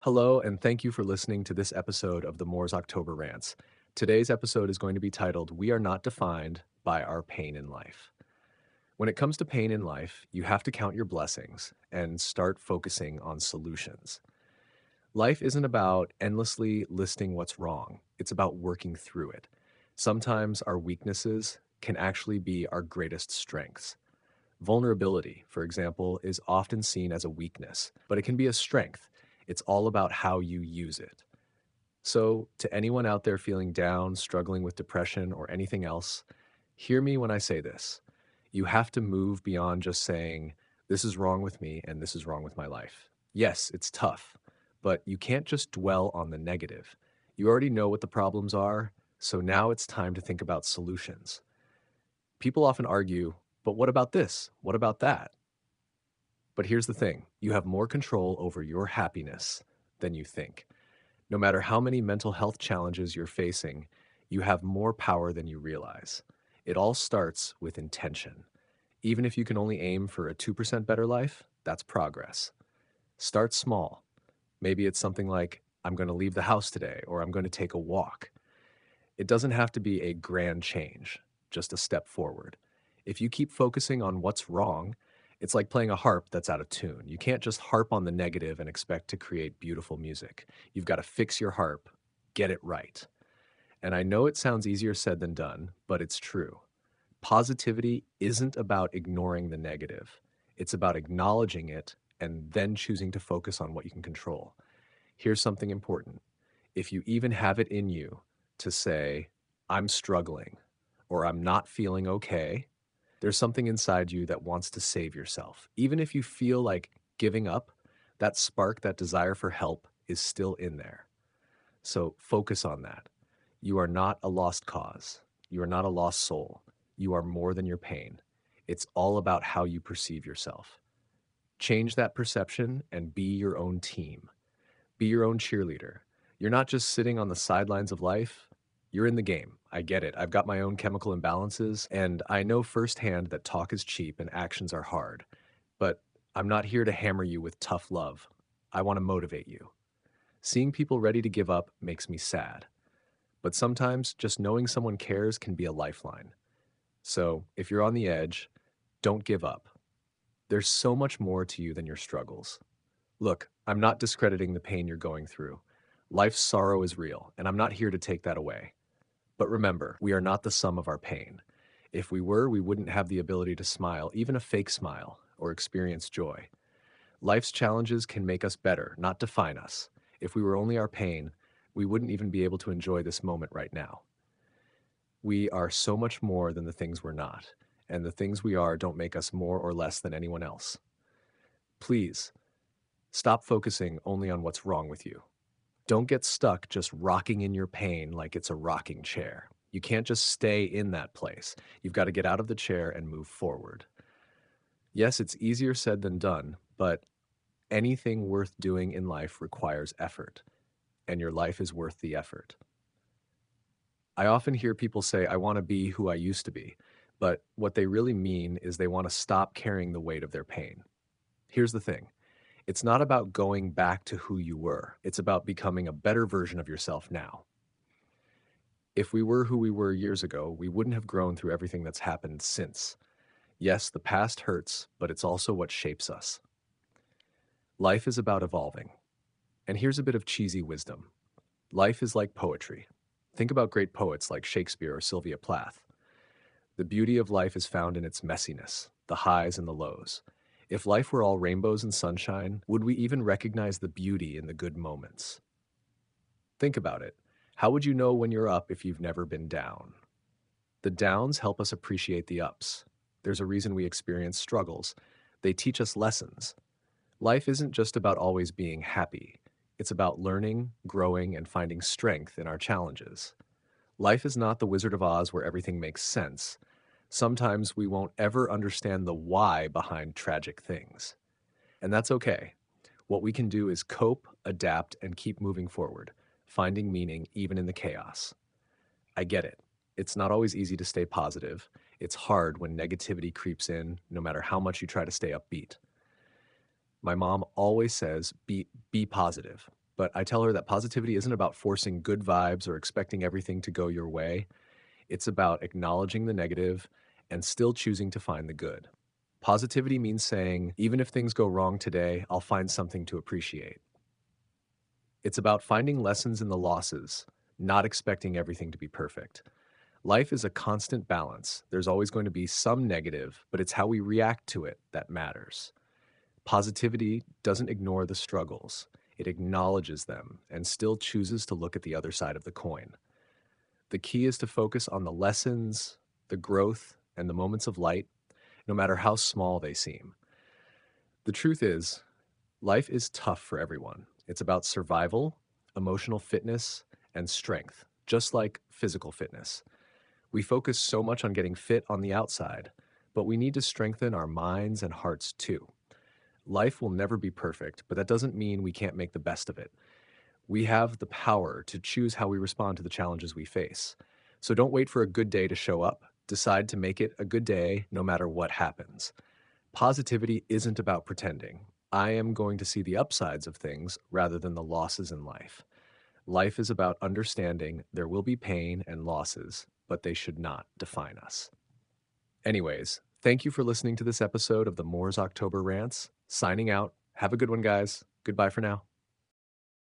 Hello, and thank you for listening to this episode of the Moore's October Rants. Today's episode is going to be titled, We Are Not Defined by Our Pain in Life. When it comes to pain in life, you have to count your blessings and start focusing on solutions. Life isn't about endlessly listing what's wrong, it's about working through it. Sometimes our weaknesses can actually be our greatest strengths. Vulnerability, for example, is often seen as a weakness, but it can be a strength. It's all about how you use it. So, to anyone out there feeling down, struggling with depression, or anything else, hear me when I say this. You have to move beyond just saying, this is wrong with me and this is wrong with my life. Yes, it's tough, but you can't just dwell on the negative. You already know what the problems are, so now it's time to think about solutions. People often argue, but what about this? What about that? But here's the thing, you have more control over your happiness than you think. No matter how many mental health challenges you're facing, you have more power than you realize. It all starts with intention. Even if you can only aim for a 2% better life, that's progress. Start small. Maybe it's something like, I'm going to leave the house today, or I'm going to take a walk. It doesn't have to be a grand change, just a step forward. If you keep focusing on what's wrong, it's like playing a harp that's out of tune. You can't just harp on the negative and expect to create beautiful music. You've got to fix your harp, get it right. And I know it sounds easier said than done, but it's true. Positivity isn't about ignoring the negative, it's about acknowledging it and then choosing to focus on what you can control. Here's something important. If you even have it in you to say, I'm struggling or I'm not feeling okay, there's something inside you that wants to save yourself. Even if you feel like giving up, that spark, that desire for help is still in there. So focus on that. You are not a lost cause. You are not a lost soul. You are more than your pain. It's all about how you perceive yourself. Change that perception and be your own team. Be your own cheerleader. You're not just sitting on the sidelines of life, you're in the game. I get it. I've got my own chemical imbalances, and I know firsthand that talk is cheap and actions are hard. But I'm not here to hammer you with tough love. I want to motivate you. Seeing people ready to give up makes me sad. But sometimes just knowing someone cares can be a lifeline. So if you're on the edge, don't give up. There's so much more to you than your struggles. Look, I'm not discrediting the pain you're going through. Life's sorrow is real, and I'm not here to take that away. But remember, we are not the sum of our pain. If we were, we wouldn't have the ability to smile, even a fake smile, or experience joy. Life's challenges can make us better, not define us. If we were only our pain, we wouldn't even be able to enjoy this moment right now. We are so much more than the things we're not, and the things we are don't make us more or less than anyone else. Please, stop focusing only on what's wrong with you. Don't get stuck just rocking in your pain like it's a rocking chair. You can't just stay in that place. You've got to get out of the chair and move forward. Yes, it's easier said than done, but anything worth doing in life requires effort, and your life is worth the effort. I often hear people say, I want to be who I used to be, but what they really mean is they want to stop carrying the weight of their pain. Here's the thing. It's not about going back to who you were. It's about becoming a better version of yourself now. If we were who we were years ago, we wouldn't have grown through everything that's happened since. Yes, the past hurts, but it's also what shapes us. Life is about evolving. And here's a bit of cheesy wisdom. Life is like poetry. Think about great poets like Shakespeare or Sylvia Plath. The beauty of life is found in its messiness, the highs and the lows. If life were all rainbows and sunshine, would we even recognize the beauty in the good moments? Think about it. How would you know when you're up if you've never been down? The downs help us appreciate the ups. There's a reason we experience struggles. They teach us lessons. Life isn't just about always being happy. It's about learning, growing, and finding strength in our challenges. Life is not the Wizard of Oz where everything makes sense. Sometimes we won't ever understand the why behind tragic things. And that's okay. What we can do is cope, adapt, and keep moving forward, finding meaning even in the chaos. I get it. It's not always easy to stay positive. It's hard when negativity creeps in, no matter how much you try to stay upbeat. My mom always says, be positive. but I tell her that positivity isn't about forcing good vibes or expecting everything to go your way. It's about acknowledging the negative and still choosing to find the good. Positivity means saying, even if things go wrong today, I'll find something to appreciate. It's about finding lessons in the losses, not expecting everything to be perfect. Life is a constant balance. There's always going to be some negative, but it's how we react to it that matters. Positivity doesn't ignore the struggles, it acknowledges them and still chooses to look at the other side of the coin. The key is to focus on the lessons, the growth, and the moments of light, no matter how small they seem. The truth is, life is tough for everyone. It's about survival, emotional fitness, and strength, just like physical fitness. We focus so much on getting fit on the outside, but we need to strengthen our minds and hearts too. Life will never be perfect, but that doesn't mean we can't make the best of it. We have the power to choose how we respond to the challenges we face. So don't wait for a good day to show up. Decide to make it a good day no matter what happens. Positivity isn't about pretending. I am going to see the upsides of things rather than the losses in life. Life is about understanding there will be pain and losses, but they should not define us. Anyways, thank you for listening to this episode of the Moore's October Rants. Signing out. Have a good one, guys. Goodbye for now.